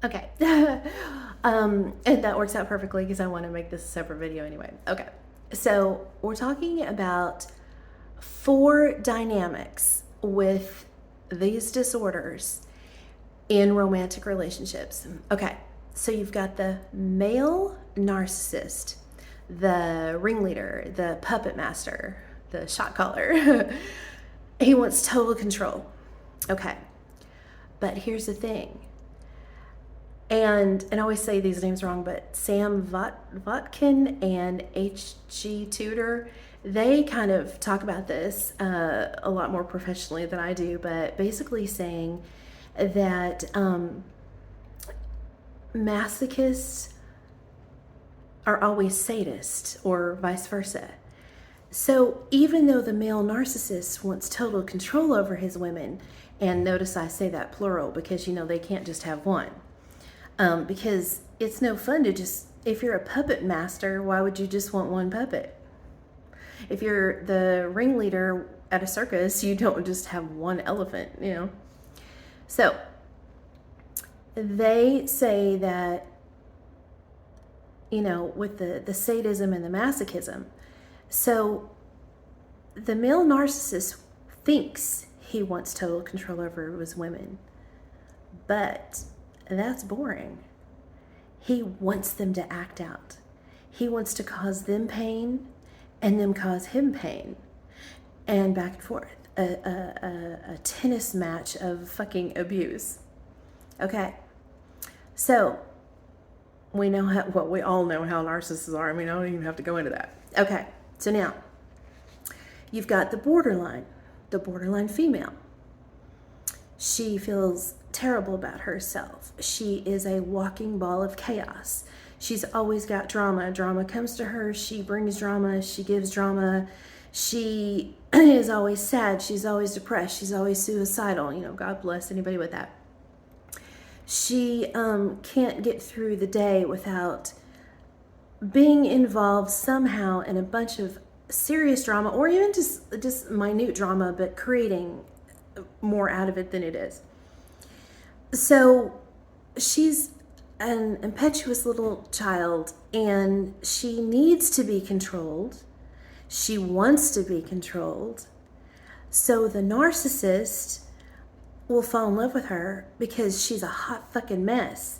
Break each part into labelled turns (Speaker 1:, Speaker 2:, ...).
Speaker 1: Okay. And that works out perfectly because I want to make this a separate video anyway. Okay. So we're talking about 4 dynamics with these disorders in romantic relationships. Okay. So you've got the male narcissist, the ringleader, the puppet master, the shot caller. He wants total control. Okay. But here's the thing. And I always say these names wrong, but Sam Votkin and H.G. Tudor, they kind of talk about this a lot more professionally than I do, but basically saying that masochists are always sadists or vice versa. So even though the male narcissist wants total control over his women, and notice I say that plural because, they can't just have one. Because it's no fun to just, if you're a puppet master, why would you just want one puppet? If you're the ringleader at a circus, you don't just have one elephant, So they say that, with the sadism and the masochism. So the male narcissist thinks he wants total control over his women, but that's boring. He wants them to act out. He wants to cause them pain and them cause him pain. And back and forth. A tennis match of fucking abuse. Okay. So, we all know how narcissists are. I mean, I don't even have to go into that. Okay. So now, you've got the borderline female. She feels terrible about herself. She is a walking ball of chaos. She's always got drama. Drama comes to her. She brings drama. She gives drama. She is always sad. She's always depressed. She's always suicidal. God bless anybody with that. She can't get through the day without being involved somehow in a bunch of serious drama, or even just minute drama, but creating more out of it than it is. So she's an impetuous little child, and she needs to be controlled. She wants to be controlled. So the narcissist will fall in love with her because she's a hot fucking mess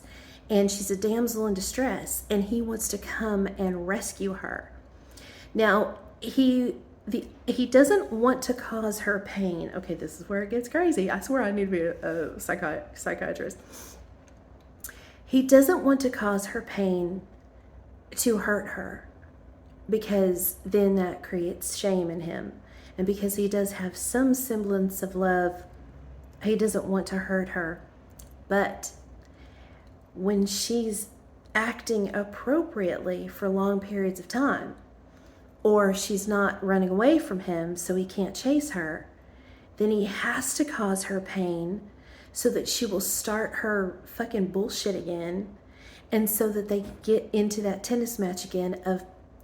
Speaker 1: and she's a damsel in distress, and he wants to come and rescue her. Now, he doesn't want to cause her pain. Okay, this is where it gets crazy. I swear I need to be a psychiatrist. He doesn't want to cause her pain to hurt her, because then that creates shame in him. And because he does have some semblance of love, he doesn't want to hurt her. But when she's acting appropriately for long periods of time, or she's not running away from him so he can't chase her, then he has to cause her pain so that she will start her fucking bullshit again, and so that they get into that tennis match again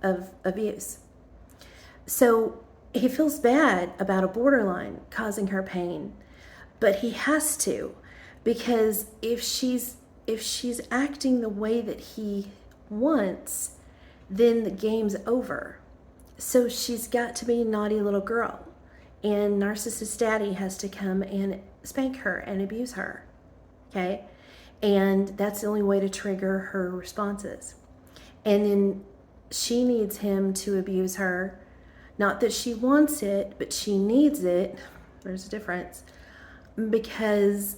Speaker 1: of abuse. So he feels bad about a borderline causing her pain, but he has to, because if she's acting the way that he wants, then the game's over. So she's got to be a naughty little girl, and narcissist daddy has to come and spank her and abuse her, okay? And that's the only way to trigger her responses. And then she needs him to abuse her. Not that she wants it, but she needs it. There's a difference. Because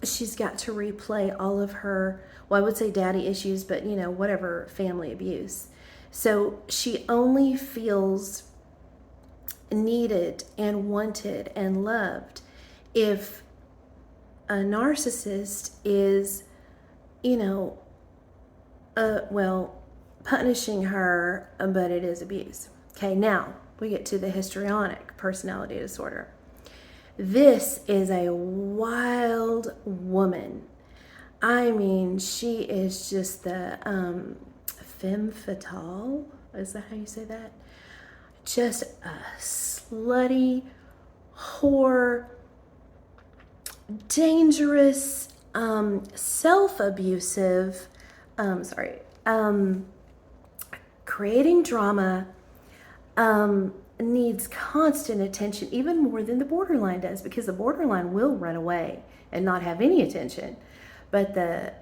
Speaker 1: she's got to replay all of her, well, I would say daddy issues, but whatever, family abuse. So she only feels needed and wanted and loved if a narcissist is, punishing her, but it is abuse. Okay, now we get to the histrionic personality disorder. This is a wild woman. I mean, she is just the femme fatale. Is that how you say that? Just a slutty, whore, dangerous, self-abusive, creating drama, needs constant attention, even more than the borderline does, because the borderline will run away and not have any attention. But the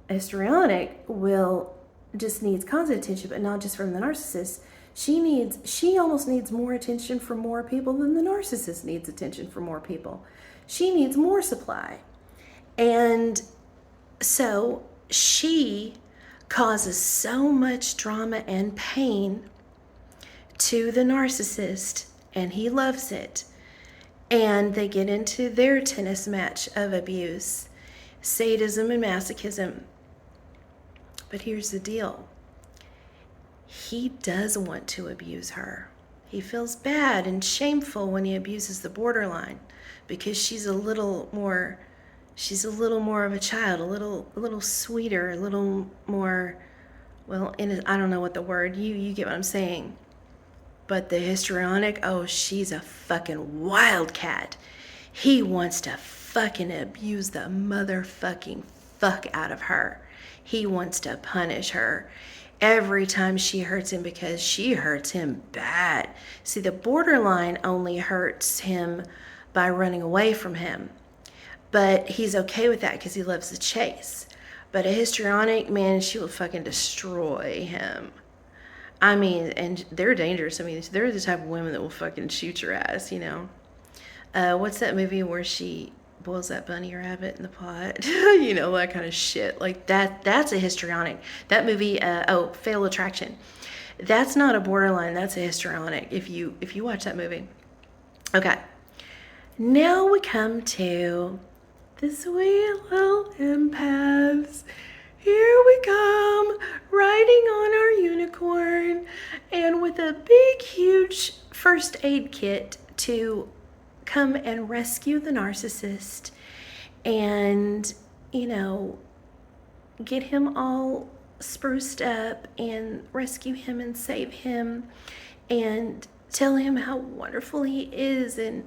Speaker 1: histrionic will just needs constant attention, but not just from the narcissist. She almost needs more attention from more people than the narcissist needs attention from more people. She needs more supply. And so she causes so much drama and pain to the narcissist, and he loves it. And they get into their tennis match of abuse, sadism and masochism. But here's the deal. He does want to abuse her. He feels bad and shameful when he abuses the borderline, because she's a little more of a child, a little sweeter, a little more, well, I don't know what the word, you get what I'm saying. But the histrionic, oh, she's a fucking wildcat. He wants to fucking abuse the motherfucking fuck out of her. He wants to punish her every time she hurts him, because she hurts him bad. See, the borderline only hurts him by running away from him. But he's okay with that because he loves the chase. But a histrionic, man, she will fucking destroy him. I mean, and they're dangerous. I mean, they're the type of women that will fucking shoot your ass, you know. What's that movie where she boils that bunny rabbit in the pot? You know, that kind of shit. Like that's a histrionic. That movie, Fatal Attraction. That's not a borderline, that's a histrionic if you watch that movie. Okay. Now we come to the sweet little empaths. Here we come, riding on our unicorn, and with a big, huge first aid kit to come and rescue the narcissist and, you know, get him all spruced up and rescue him and save him and tell him how wonderful he is and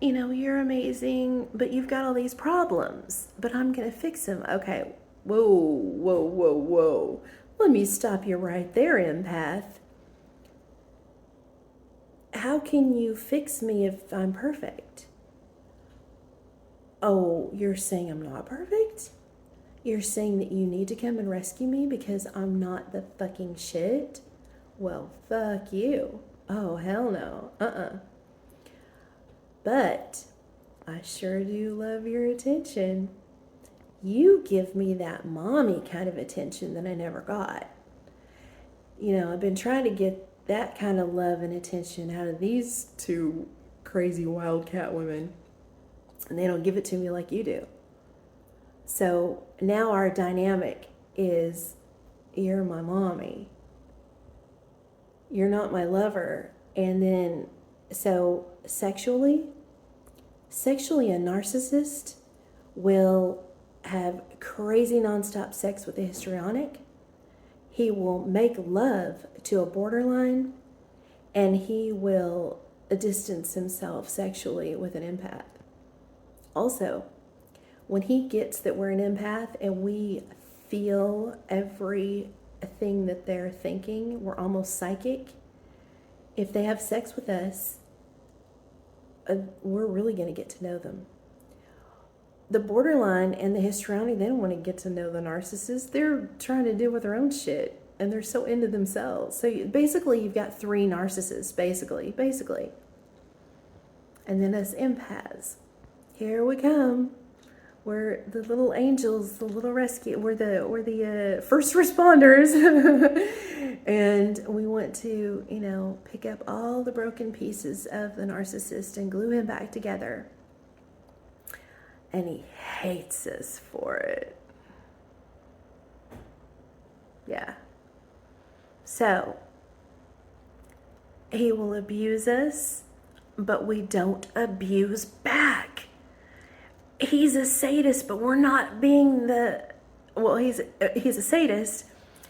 Speaker 1: you know, you're amazing, but you've got all these problems, but I'm going to fix them. Okay, whoa. Let me stop you right there, empath. How can you fix me if I'm perfect? Oh, you're saying I'm not perfect? You're saying that you need to come and rescue me because I'm not the fucking shit? Well, fuck you. Oh, hell no. But I sure do love your attention. You give me that mommy kind of attention that I never got. You know, I've been trying to get that kind of love and attention out of these two crazy wildcat women, and they don't give it to me like you do. So now our dynamic is, you're my mommy. You're not my lover. And then, so sexually, a narcissist will have crazy nonstop sex with a histrionic. He will make love to a borderline, and he will distance himself sexually with an empath. Also, when he gets that we're an empath and we feel everything that they're thinking, we're almost psychic. If they have sex with us, we're really going to get to know them. The borderline and the histrionic, they don't want to get to know the narcissist. They're trying to deal with their own shit, and they're so into themselves. So basically, you've got three narcissists, basically. And then us empaths. Here we come. We're the little angels, the little rescue. We're the first responders, and we want to, you know, pick up all the broken pieces of the narcissist and glue him back together. And he hates us for it. Yeah. So he will abuse us, but we don't abuse back. He's a sadist, but we're not being he's a sadist,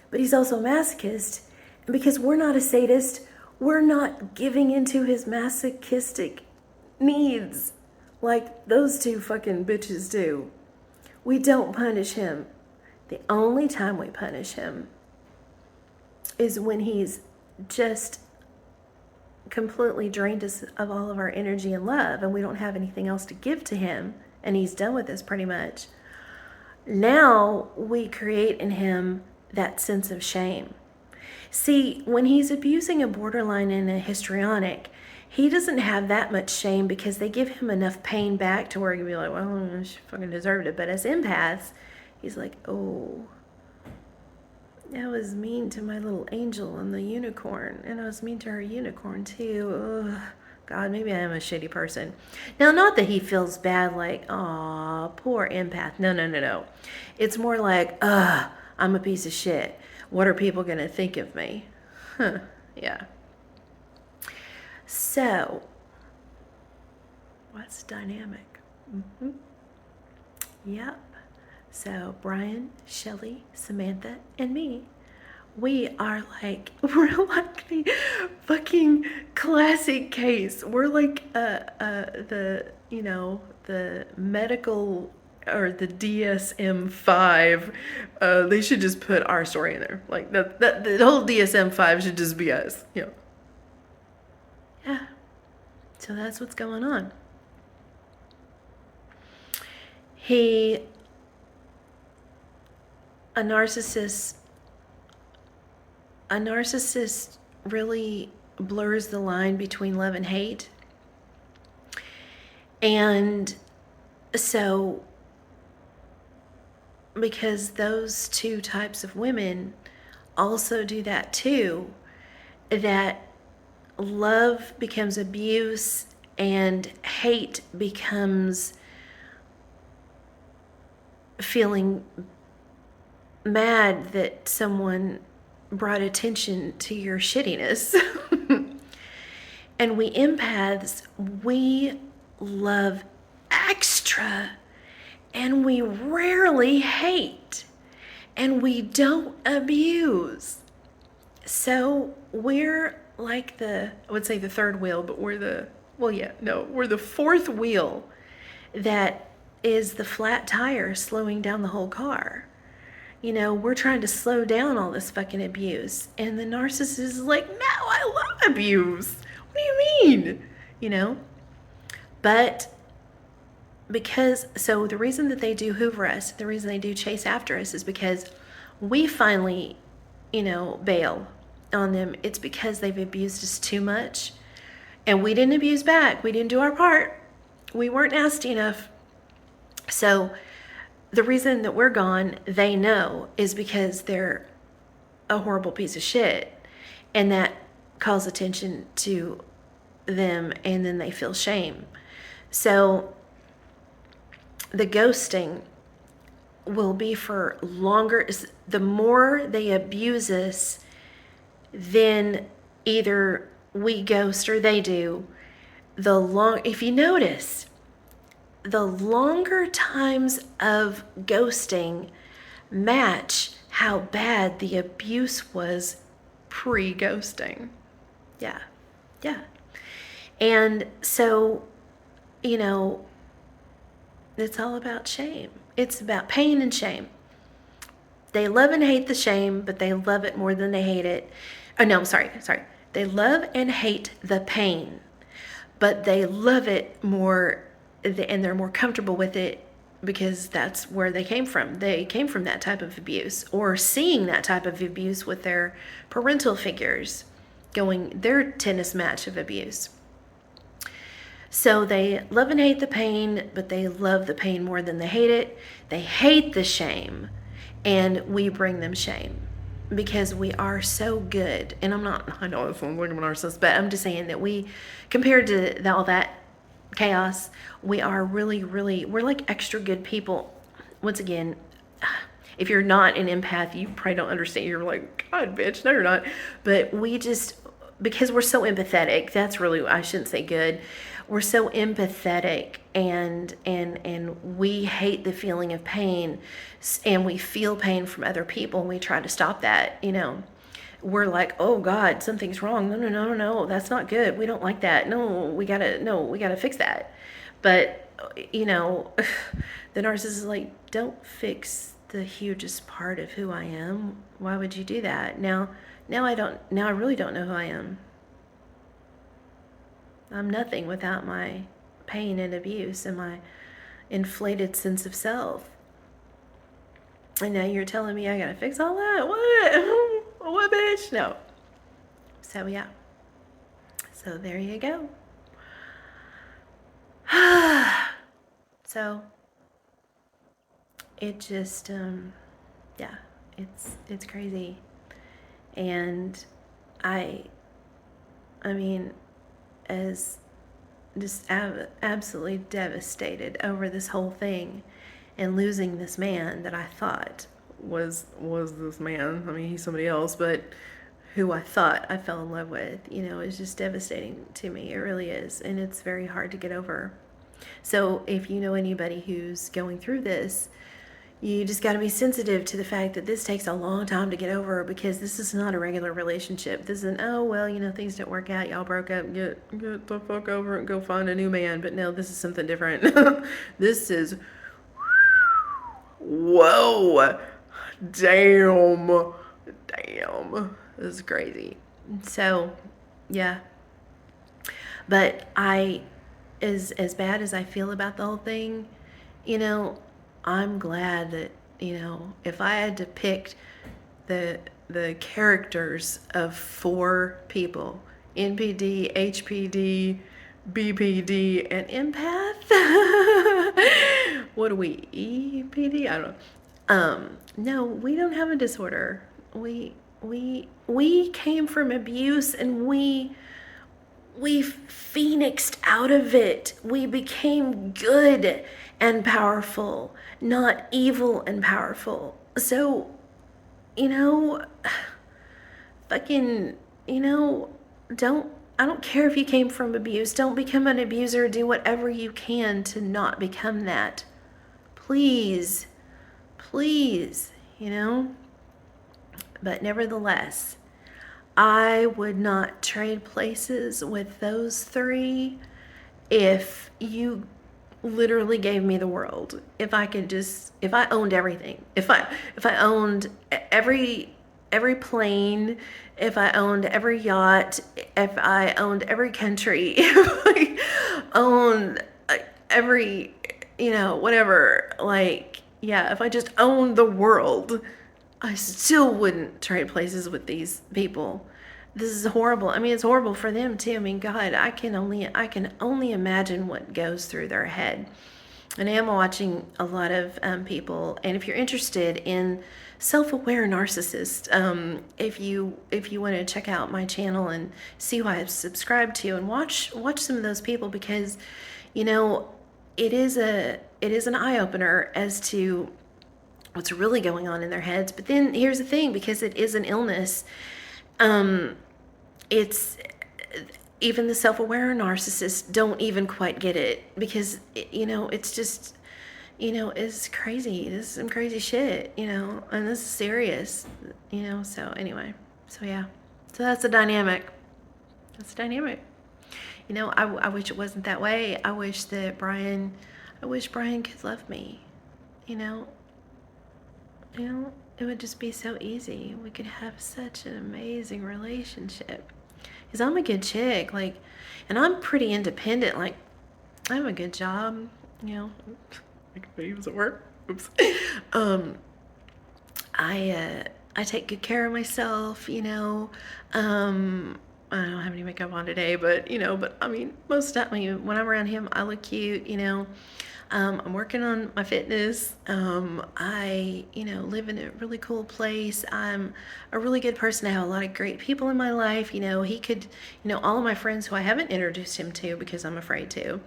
Speaker 1: but he's also a masochist. And because we're not a sadist, we're not giving into his masochistic needs. like those two fucking bitches do. We don't punish him. The only time we punish him is when he's just completely drained us of all of our energy and love, and we don't have anything else to give to him, and he's done with us pretty much. Now we create in him that sense of shame. See, when he's abusing a borderline and a histrionic, he doesn't have that much shame because they give him enough pain back to where he can be like, well, she fucking deserved it. But as empaths, he's like, oh, that was mean to my little angel and the unicorn. And I was mean to her unicorn too. Ugh. God, maybe I am a shitty person. Now, not that he feels bad like, aw, poor empath. No. It's more like, I'm a piece of shit. What are people going to think of me? Yeah. So, what's dynamic? Yep. So, Brian, Shelly, Samantha, and me. We're like the fucking classic case. We're like the medical or the DSM-5. They should just put our story in there. Like the whole DSM-5 should just be us. Yeah. So that's what's going on. A narcissist really blurs the line between love and hate. And so, because those two types of women also do that too, that love becomes abuse and hate becomes feeling mad that someone brought attention to your shittiness. And we empaths, we love extra, and we rarely hate, and we don't abuse. So we're like I would say the third wheel, but we're the fourth wheel that is the flat tire slowing down the whole car. We're trying to slow down all this fucking abuse. And the narcissist is like, no, I love abuse. What do you mean? But so the reason that they do hoover us, the reason they do chase after us is because we finally, bail on them. It's because they've abused us too much. And we didn't abuse back. We didn't do our part. We weren't nasty enough. So the reason that we're gone, they know, is because they're a horrible piece of shit. And that calls attention to them, and then they feel shame. So the ghosting will be for longer. The more they abuse us, then either we ghost or they do. If you notice, the longer times of ghosting match how bad the abuse was pre-ghosting. Yeah. And so, it's all about shame. It's about pain and shame. They love and hate the shame, but they love it more than they hate it. Oh, no, I'm sorry. They love and hate the pain, but they love it more, and they're more comfortable with it because that's where they came from. They came from that type of abuse, or seeing that type of abuse with their parental figures going their tennis match of abuse. So they love and hate the pain, but they love the pain more than they hate it. They hate the shame, and we bring them shame because we are so good. And I know it sounds like I'm a narcissist, but I'm just saying that we, compared to all that chaos, we are really, really, we're like extra good people. Once again, if you're not an empath, you probably don't understand. You're like, God, bitch, no, you're not. But we just, because we're so empathetic, that's really, I shouldn't say good. We're so empathetic, and we hate the feeling of pain, and we feel pain from other people, and we try to stop that. We're like, oh God, something's wrong. No, that's not good. We don't like that. No, we gotta fix that. But you know, the narcissist is like, don't fix the hugest part of who I am. Why would you do that? Now I really don't know who I am. I'm nothing without my pain and abuse and my inflated sense of self. And now you're telling me I gotta fix all that? What? What, bitch? No. So, yeah. So, there you go. So, it just, yeah, it's crazy. And I mean, as just absolutely devastated over this whole thing and losing this man that I thought was this man. I mean, he's somebody else, but who I thought I fell in love with, you know, is just devastating to me. It really is. And it's very hard to get over. So if you know anybody who's going through this, you just got to be sensitive to the fact that this takes a long time to get over, because this is not a regular relationship. This isn't, oh, well, you know, things didn't work out. Y'all broke up. Get the fuck over it and go find a new man. But no, this is something different. This is, whoa, damn. This is crazy. So, yeah. But as bad as I feel about the whole thing, you know, I'm glad that, you know, if I had to pick the characters of 4 people, NPD, HPD, BPD, and empath. What are we, EPD? I don't know. No, we don't have a disorder. We came from abuse, and we phoenixed out of it. We became good and powerful, not evil and powerful. So, you know, fucking, you know, I don't care if you came from abuse. Don't become an abuser. Do whatever you can to not become that. Please, you know. But nevertheless, I would not trade places with those 3 if you literally gave me the world. If I owned everything, if I owned every plane, if I owned every yacht, if I owned every country, if I owned every, you know, whatever, like, yeah, if I just owned the world, I still wouldn't trade places with these people. This is horrible. I mean, it's horrible for them too. I mean, God, I can only imagine what goes through their head. And I am watching a lot of people. And if you're interested in self-aware narcissists, if you want to check out my channel and see who I've subscribed to, and watch some of those people, because, you know, it is an eye-opener as to what's really going on in their heads. But then here's the thing, because it is an illness, it's, even the self-aware narcissists don't even quite get it, because, you know, it's just, you know, it's crazy. This is some crazy shit, you know, and this is serious, you know. So anyway, so yeah, so that's the dynamic. You know, I wish it wasn't that way. I wish Brian could love me, you know. It would just be so easy. We could have such an amazing relationship. Because I'm a good chick, like, and I'm pretty independent. Like, I have a good job, you know. Like, babes at work. Oops. I take good care of myself, you know. I don't have any makeup on today, but, you know, but I mean, most of the time, when I'm around him, I look cute, you know. I'm working on my fitness. I, you know, live in a really cool place. I'm a really good person. I have a lot of great people in my life. You know, he could, you know, all of my friends who I haven't introduced him to because I'm afraid to,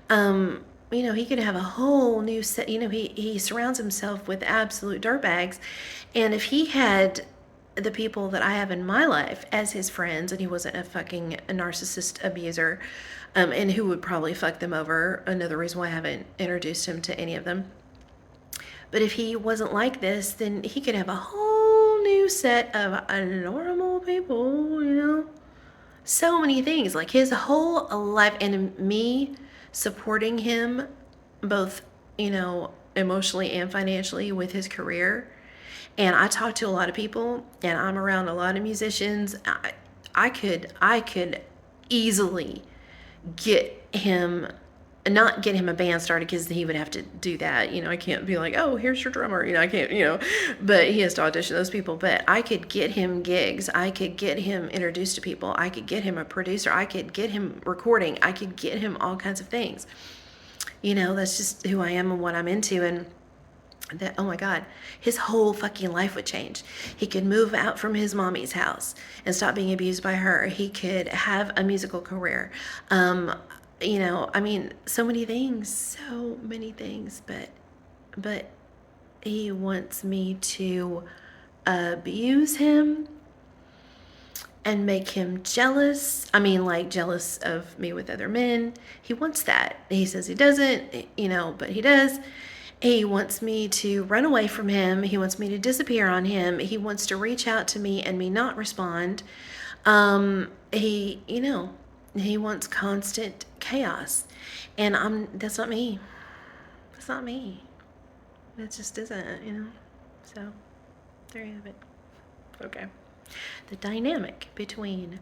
Speaker 1: you know, he could have a whole new set. You know, he surrounds himself with absolute dirtbags. And if he had the people that I have in my life as his friends, and he wasn't a fucking narcissist abuser, and who would probably fuck them over, another reason why I haven't introduced him to any of them. But if he wasn't like this, then he could have a whole new set of normal people, you know. So many things, like his whole life, and me supporting him both, emotionally and financially with his career. And I talk to a lot of people, and I'm around a lot of musicians. I could easily get him, not get him a band started, because he would have to do that. I can't be like, oh, here's your drummer. I can't, but he has to audition those people. But I could get him gigs. I could get him introduced to people. I could get him a producer. I could get him recording. I could get him all kinds of things. That's just who I am and what I'm into. And that, oh my God, his whole fucking life would change. He could move out from his mommy's house and stop being abused by her. He could have a musical career. So many things, but he wants me to abuse him and make him jealous. Jealous of me with other men. He wants that. He says he doesn't, but he does. He wants me to run away from him. He wants me to disappear on him. He wants to reach out to me and me not respond. He wants constant chaos. And that's not me. That's not me. It just isn't, So, there you have it. Okay. The dynamic between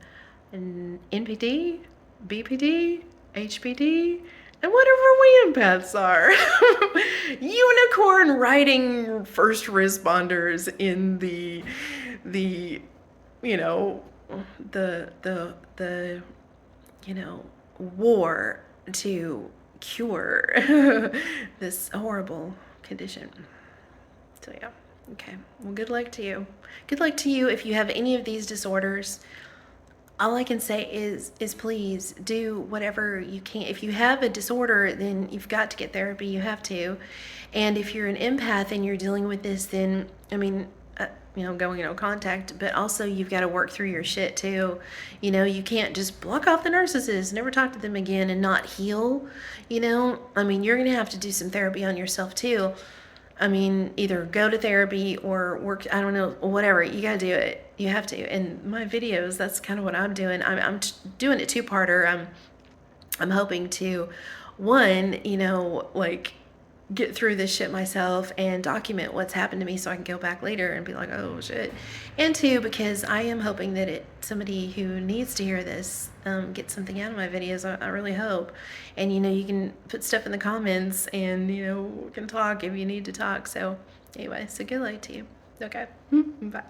Speaker 1: an NPD, BPD, HPD, and whatever we empaths are. Unicorn riding first responders in the war to cure this horrible condition. So yeah. Okay. Well, good luck to you. Good luck to you if you have any of these disorders. All I can say is please do whatever you can. If you have a disorder, then you've got to get therapy. You have to. And if you're an empath and you're dealing with this, then, going contact, but also you've got to work through your shit too. You can't just block off the narcissist, never talk to them again and not heal. You're going to have to do some therapy on yourself too. Either go to therapy or work, I don't know, whatever. You got to do it. You have to. And my videos, that's kind of what I'm doing. I'm doing a two-parter. I'm hoping to, one, get through this shit myself and document what's happened to me so I can go back later and be like, oh shit. And two, because I am hoping that somebody who needs to hear this gets something out of my videos. I really hope. And you can put stuff in the comments and we can talk if you need to talk. So anyway, so good luck to you. Okay. Bye.